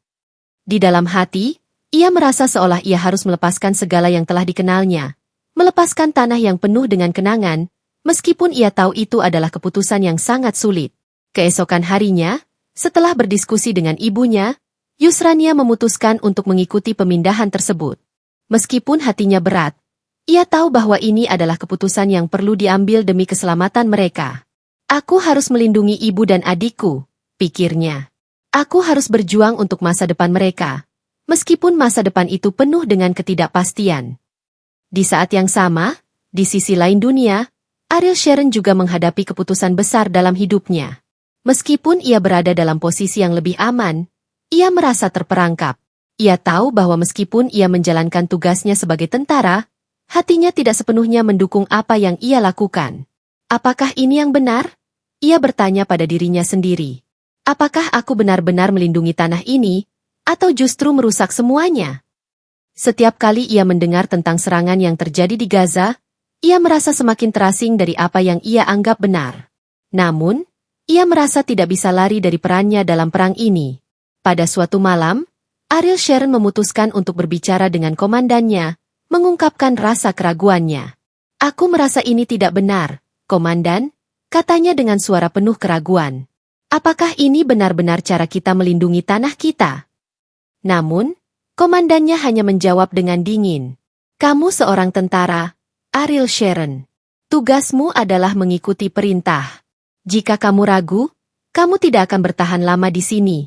Di dalam hati, ia merasa seolah ia harus melepaskan segala yang telah dikenalnya, melepaskan tanah yang penuh dengan kenangan, meskipun ia tahu itu adalah keputusan yang sangat sulit. Keesokan harinya, setelah berdiskusi dengan ibunya, Yusrania memutuskan untuk mengikuti pemindahan tersebut. Meskipun hatinya berat, ia tahu bahwa ini adalah keputusan yang perlu diambil demi keselamatan mereka. Aku harus melindungi ibu dan adikku, pikirnya. Aku harus berjuang untuk masa depan mereka. Meskipun masa depan itu penuh dengan ketidakpastian. Di saat yang sama, di sisi lain dunia, Ariel Sharon juga menghadapi keputusan besar dalam hidupnya. Meskipun ia berada dalam posisi yang lebih aman, ia merasa terperangkap. Ia tahu bahwa meskipun ia menjalankan tugasnya sebagai tentara, hatinya tidak sepenuhnya mendukung apa yang ia lakukan. Apakah ini yang benar? Ia bertanya pada dirinya sendiri. Apakah aku benar-benar melindungi tanah ini, atau justru merusak semuanya? Setiap kali ia mendengar tentang serangan yang terjadi di Gaza, ia merasa semakin terasing dari apa yang ia anggap benar. Namun, ia merasa tidak bisa lari dari perannya dalam perang ini. Pada suatu malam, Ariel Sharon memutuskan untuk berbicara dengan komandannya, mengungkapkan rasa keraguannya. Aku merasa ini tidak benar, Komandan, katanya dengan suara penuh keraguan. Apakah ini benar-benar cara kita melindungi tanah kita? Namun, komandannya hanya menjawab dengan dingin. Kamu seorang tentara, Ariel Sharon. Tugasmu adalah mengikuti perintah. Jika kamu ragu, kamu tidak akan bertahan lama di sini.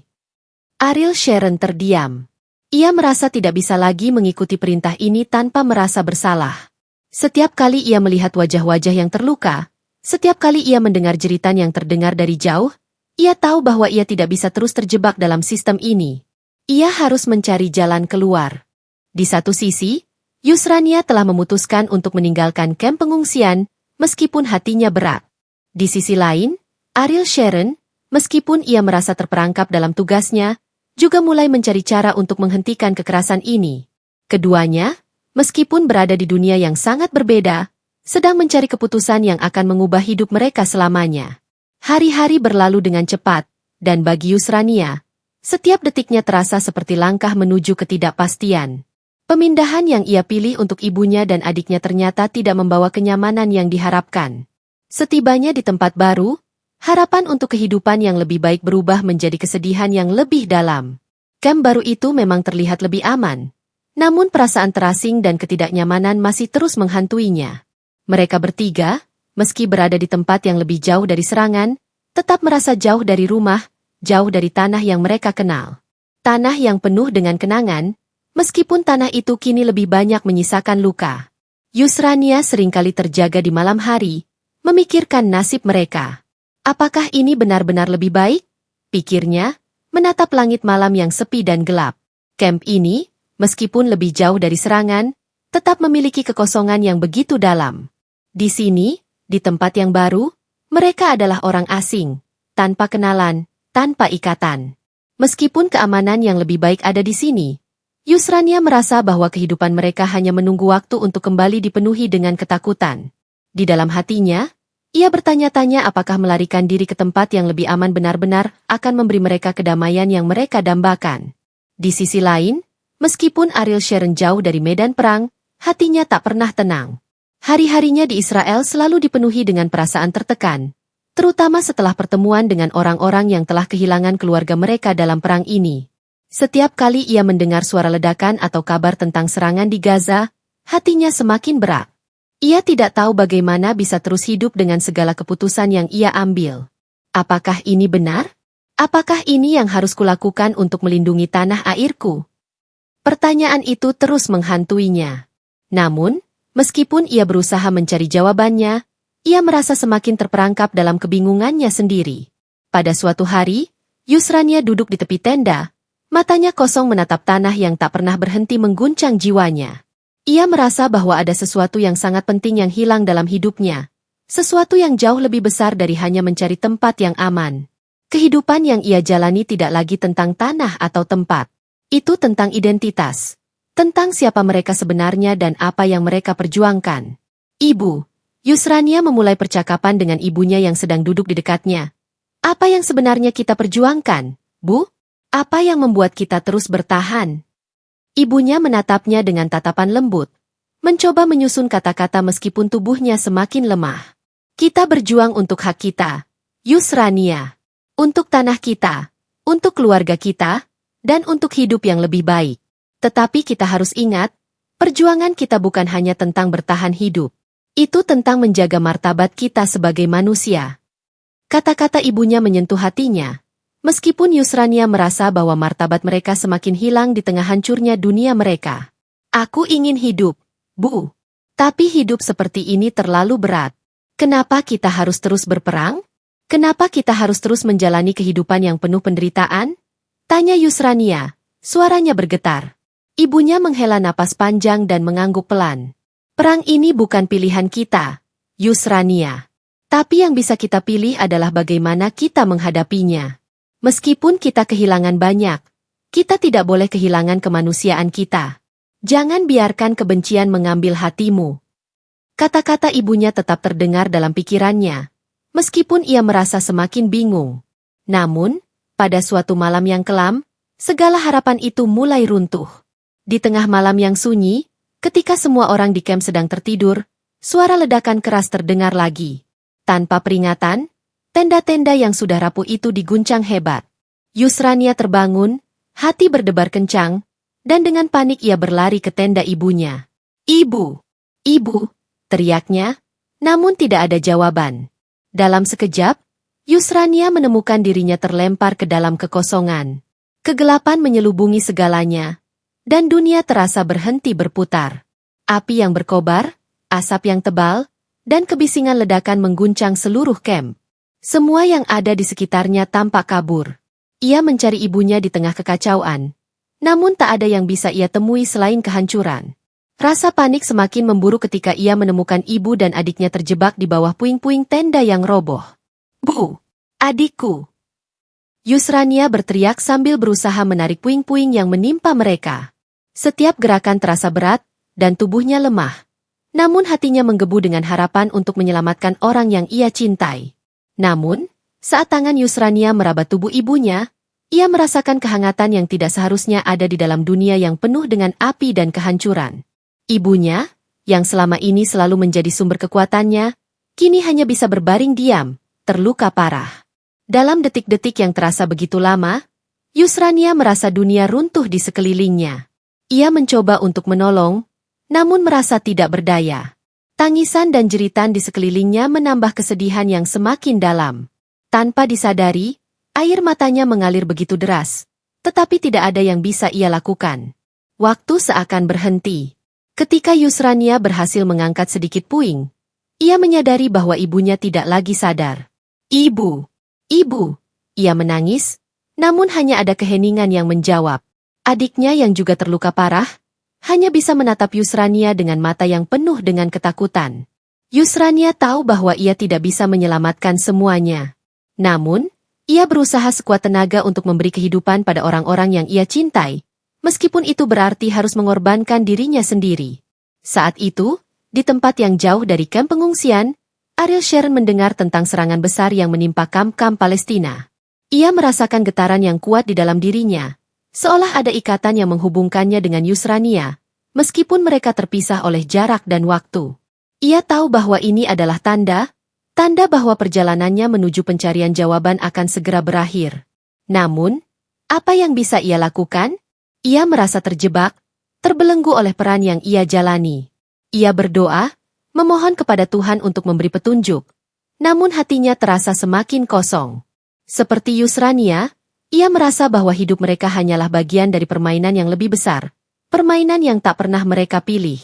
Ariel Sharon terdiam. Ia merasa tidak bisa lagi mengikuti perintah ini tanpa merasa bersalah. Setiap kali ia melihat wajah-wajah yang terluka, setiap kali ia mendengar jeritan yang terdengar dari jauh, ia tahu bahwa ia tidak bisa terus terjebak dalam sistem ini. Ia harus mencari jalan keluar. Di satu sisi, Yusrania telah memutuskan untuk meninggalkan kamp pengungsian, meskipun hatinya berat. Di sisi lain, Ariel Sharon, meskipun ia merasa terperangkap dalam tugasnya, juga mulai mencari cara untuk menghentikan kekerasan ini. Keduanya, meskipun berada di dunia yang sangat berbeda, sedang mencari keputusan yang akan mengubah hidup mereka selamanya. Hari-hari berlalu dengan cepat, dan bagi Yusrania, setiap detiknya terasa seperti langkah menuju ketidakpastian. Pemindahan yang ia pilih untuk ibunya dan adiknya ternyata tidak membawa kenyamanan yang diharapkan. Setibanya di tempat baru, harapan untuk kehidupan yang lebih baik berubah menjadi kesedihan yang lebih dalam. Kamp baru itu memang terlihat lebih aman. Namun perasaan terasing dan ketidaknyamanan masih terus menghantuinya. Mereka bertiga, meski berada di tempat yang lebih jauh dari serangan, tetap merasa jauh dari rumah, jauh dari tanah yang mereka kenal. Tanah yang penuh dengan kenangan, meskipun tanah itu kini lebih banyak menyisakan luka. Yusrania seringkali terjaga di malam hari, memikirkan nasib mereka. Apakah ini benar-benar lebih baik? Pikirnya, menatap langit malam yang sepi dan gelap. Kamp ini, meskipun lebih jauh dari serangan, tetap memiliki kekosongan yang begitu dalam. Di sini, di tempat yang baru, mereka adalah orang asing, tanpa kenalan, tanpa ikatan. Meskipun keamanan yang lebih baik ada di sini, Yusrania merasa bahwa kehidupan mereka hanya menunggu waktu untuk kembali dipenuhi dengan ketakutan. Di dalam hatinya, ia bertanya-tanya apakah melarikan diri ke tempat yang lebih aman benar-benar akan memberi mereka kedamaian yang mereka dambakan. Di sisi lain, meskipun Ariel Sharon jauh dari medan perang, hatinya tak pernah tenang. Hari-harinya di Israel selalu dipenuhi dengan perasaan tertekan, terutama setelah pertemuan dengan orang-orang yang telah kehilangan keluarga mereka dalam perang ini. Setiap kali ia mendengar suara ledakan atau kabar tentang serangan di Gaza, hatinya semakin berat. Ia tidak tahu bagaimana bisa terus hidup dengan segala keputusan yang ia ambil. Apakah ini benar? Apakah ini yang harus kulakukan untuk melindungi tanah airku? Pertanyaan itu terus menghantuinya. Namun, meskipun ia berusaha mencari jawabannya, ia merasa semakin terperangkap dalam kebingungannya sendiri. Pada suatu hari, Yusrania duduk di tepi tenda, matanya kosong menatap tanah yang tak pernah berhenti mengguncang jiwanya. Ia merasa bahwa ada sesuatu yang sangat penting yang hilang dalam hidupnya. Sesuatu yang jauh lebih besar dari hanya mencari tempat yang aman. Kehidupan yang ia jalani tidak lagi tentang tanah atau tempat. Itu tentang identitas. Tentang siapa mereka sebenarnya dan apa yang mereka perjuangkan. Ibu, Yusrania memulai percakapan dengan ibunya yang sedang duduk di dekatnya. Apa yang sebenarnya kita perjuangkan, Bu? Apa yang membuat kita terus bertahan? Ibunya menatapnya dengan tatapan lembut, mencoba menyusun kata-kata meskipun tubuhnya semakin lemah. Kita berjuang untuk hak kita, Yusrania. Untuk tanah kita, untuk keluarga kita, dan untuk hidup yang lebih baik. Tetapi kita harus ingat, perjuangan kita bukan hanya tentang bertahan hidup. Itu tentang menjaga martabat kita sebagai manusia. Kata-kata ibunya menyentuh hatinya. Meskipun Yusrania merasa bahwa martabat mereka semakin hilang di tengah hancurnya dunia mereka. Aku ingin hidup, Bu. Tapi hidup seperti ini terlalu berat. Kenapa kita harus terus berperang? Kenapa kita harus terus menjalani kehidupan yang penuh penderitaan? Tanya Yusrania, Suaranya bergetar. Ibunya menghela napas panjang dan mengangguk pelan. Perang ini bukan pilihan kita, Yusrania. Tapi yang bisa kita pilih adalah bagaimana kita menghadapinya. Meskipun kita kehilangan banyak, kita tidak boleh kehilangan kemanusiaan kita. Jangan biarkan kebencian mengambil hatimu. Kata-kata ibunya tetap terdengar dalam pikirannya, meskipun ia merasa semakin bingung. Namun, pada suatu malam yang kelam, segala harapan itu mulai runtuh. Di tengah malam yang sunyi, ketika semua orang di kamp sedang tertidur, suara ledakan keras terdengar lagi. Tanpa peringatan, tenda-tenda yang sudah rapuh itu diguncang hebat. Yusrania terbangun, hati berdebar kencang, dan dengan panik ia berlari ke tenda ibunya. "Ibu! Ibu!" teriaknya, namun tidak ada jawaban. Dalam sekejap, Yusrania menemukan dirinya terlempar ke dalam kekosongan. Kegelapan menyelubungi segalanya, dan dunia terasa berhenti berputar. Api yang berkobar, asap yang tebal, dan kebisingan ledakan mengguncang seluruh kamp. Semua yang ada di sekitarnya tampak kabur. Ia mencari ibunya di tengah kekacauan, namun tak ada yang bisa ia temui selain kehancuran. Rasa panik semakin memburu ketika ia menemukan ibu dan adiknya terjebak di bawah puing-puing tenda yang roboh. "Bu! Adikku!" Yusrania berteriak sambil berusaha menarik puing-puing yang menimpa mereka. Setiap gerakan terasa berat, dan tubuhnya lemah. Namun hatinya menggebu dengan harapan untuk menyelamatkan orang yang ia cintai. Namun, saat tangan Yusrania meraba tubuh ibunya, ia merasakan kehangatan yang tidak seharusnya ada di dalam dunia yang penuh dengan api dan kehancuran. Ibunya, yang selama ini selalu menjadi sumber kekuatannya, kini hanya bisa berbaring diam, terluka parah. Dalam detik-detik yang terasa begitu lama, Yusrania merasa dunia runtuh di sekelilingnya. Ia mencoba untuk menolong, namun merasa tidak berdaya. Tangisan dan jeritan di sekelilingnya menambah kesedihan yang semakin dalam. Tanpa disadari, air matanya mengalir begitu deras, tetapi tidak ada yang bisa ia lakukan. Waktu seakan berhenti. Ketika Yusrania berhasil mengangkat sedikit puing, ia menyadari bahwa ibunya tidak lagi sadar. "Ibu! Ibu!" Ia menangis, namun hanya ada keheningan yang menjawab. Adiknya yang juga terluka parah, hanya bisa menatap Yusrania dengan mata yang penuh dengan ketakutan. Yusrania tahu bahwa ia tidak bisa menyelamatkan semuanya. Namun, ia berusaha sekuat tenaga untuk memberi kehidupan pada orang-orang yang ia cintai, meskipun itu berarti harus mengorbankan dirinya sendiri. Saat itu, di tempat yang jauh dari kamp pengungsian, Ariel Sharon mendengar tentang serangan besar yang menimpa kamp-kamp Palestina. Ia merasakan getaran yang kuat di dalam dirinya, seolah ada ikatan yang menghubungkannya dengan Yusrania, meskipun mereka terpisah oleh jarak dan waktu. Ia tahu bahwa ini adalah tanda bahwa perjalanannya menuju pencarian jawaban akan segera berakhir. Namun, apa yang bisa ia lakukan? Ia merasa terjebak, terbelenggu oleh peran yang ia jalani. Ia berdoa, memohon kepada Tuhan untuk memberi petunjuk, namun hatinya terasa semakin kosong. Seperti Yusrania, ia merasa bahwa hidup mereka hanyalah bagian dari permainan yang lebih besar, permainan yang tak pernah mereka pilih.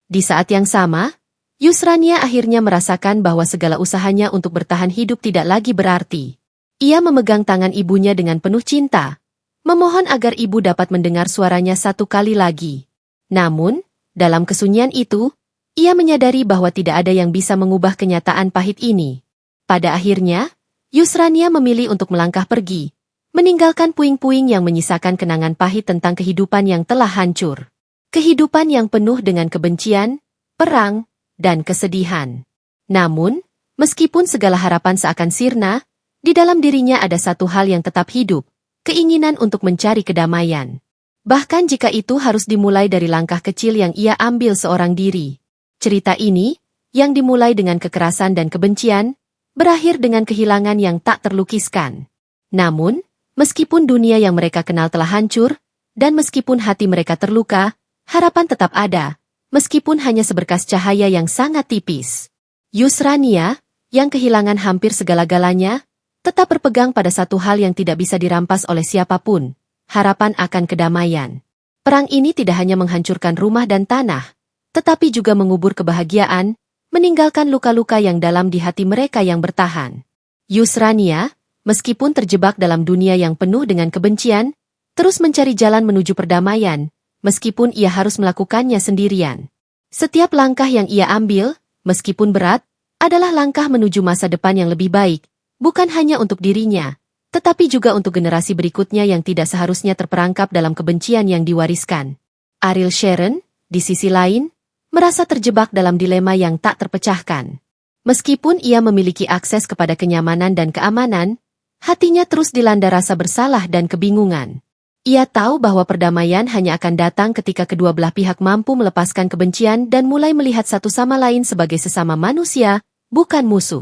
Di saat yang sama, Yusrania akhirnya merasakan bahwa segala usahanya untuk bertahan hidup tidak lagi berarti. Ia memegang tangan ibunya dengan penuh cinta, memohon agar ibu dapat mendengar suaranya satu kali lagi. Namun, dalam kesunyian itu, ia menyadari bahwa tidak ada yang bisa mengubah kenyataan pahit ini. Pada akhirnya, Yusrania memilih untuk melangkah pergi, meninggalkan puing-puing yang menyisakan kenangan pahit tentang kehidupan yang telah hancur. Kehidupan yang penuh dengan kebencian, perang, dan kesedihan. Namun, meskipun segala harapan seakan sirna, di dalam dirinya ada satu hal yang tetap hidup, keinginan untuk mencari kedamaian. Bahkan jika itu harus dimulai dari langkah kecil yang ia ambil seorang diri. Cerita ini, yang dimulai dengan kekerasan dan kebencian, berakhir dengan kehilangan yang tak terlukiskan. Namun, meskipun dunia yang mereka kenal telah hancur, dan meskipun hati mereka terluka, harapan tetap ada, meskipun hanya seberkas cahaya yang sangat tipis. Yusrania, yang kehilangan hampir segala-galanya, tetap berpegang pada satu hal yang tidak bisa dirampas oleh siapapun, harapan akan kedamaian. Perang ini tidak hanya menghancurkan rumah dan tanah, tetapi juga mengubur kebahagiaan, meninggalkan luka-luka yang dalam di hati mereka yang bertahan. Yusrania, meskipun terjebak dalam dunia yang penuh dengan kebencian, terus mencari jalan menuju perdamaian, meskipun ia harus melakukannya sendirian. Setiap langkah yang ia ambil, meskipun berat, adalah langkah menuju masa depan yang lebih baik, bukan hanya untuk dirinya, tetapi juga untuk generasi berikutnya yang tidak seharusnya terperangkap dalam kebencian yang diwariskan. Ariel Sharon, di sisi lain, merasa terjebak dalam dilema yang tak terpecahkan. Meskipun ia memiliki akses kepada kenyamanan dan keamanan, hatinya terus dilanda rasa bersalah dan kebingungan. Ia tahu bahwa perdamaian hanya akan datang ketika kedua belah pihak mampu melepaskan kebencian dan mulai melihat satu sama lain sebagai sesama manusia, bukan musuh.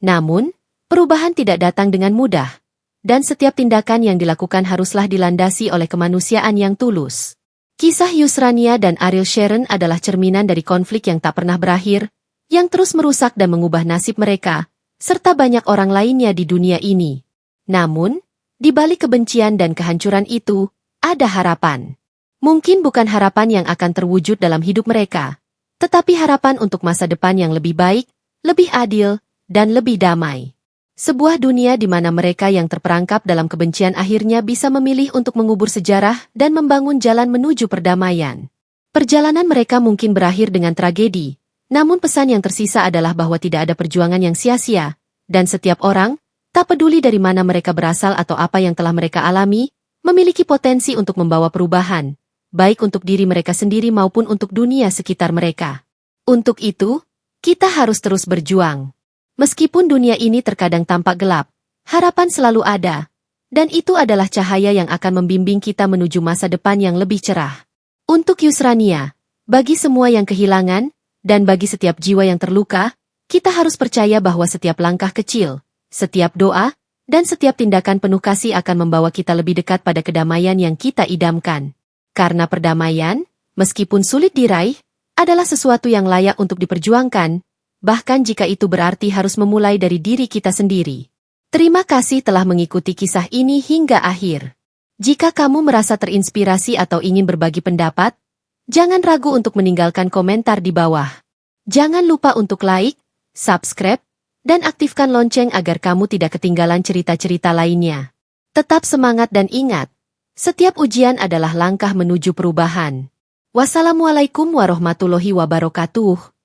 Namun, perubahan tidak datang dengan mudah, dan setiap tindakan yang dilakukan haruslah dilandasi oleh kemanusiaan yang tulus. Kisah Yusrania dan Ariel Sharon adalah cerminan dari konflik yang tak pernah berakhir, yang terus merusak dan mengubah nasib mereka, serta banyak orang lainnya di dunia ini. Namun, di balik kebencian dan kehancuran itu, ada harapan. Mungkin bukan harapan yang akan terwujud dalam hidup mereka, tetapi harapan untuk masa depan yang lebih baik, lebih adil, dan lebih damai. Sebuah dunia di mana mereka yang terperangkap dalam kebencian akhirnya bisa memilih untuk mengubur sejarah dan membangun jalan menuju perdamaian. Perjalanan mereka mungkin berakhir dengan tragedi, namun pesan yang tersisa adalah bahwa tidak ada perjuangan yang sia-sia, dan setiap orang, tak peduli dari mana mereka berasal atau apa yang telah mereka alami, memiliki potensi untuk membawa perubahan, baik untuk diri mereka sendiri maupun untuk dunia sekitar mereka. Untuk itu, kita harus terus berjuang. Meskipun dunia ini terkadang tampak gelap, harapan selalu ada, dan itu adalah cahaya yang akan membimbing kita menuju masa depan yang lebih cerah. Untuk Yusrania, bagi semua yang kehilangan, dan bagi setiap jiwa yang terluka, kita harus percaya bahwa setiap langkah kecil, setiap doa, dan setiap tindakan penuh kasih akan membawa kita lebih dekat pada kedamaian yang kita idamkan. Karena perdamaian, meskipun sulit diraih, adalah sesuatu yang layak untuk diperjuangkan, bahkan jika itu berarti harus memulai dari diri kita sendiri. Terima kasih telah mengikuti kisah ini hingga akhir. Jika kamu merasa terinspirasi atau ingin berbagi pendapat, jangan ragu untuk meninggalkan komentar di bawah. Jangan lupa untuk like, subscribe, dan aktifkan lonceng agar kamu tidak ketinggalan cerita-cerita lainnya. Tetap semangat dan ingat, setiap ujian adalah langkah menuju perubahan. Wassalamualaikum warahmatullahi wabarakatuh.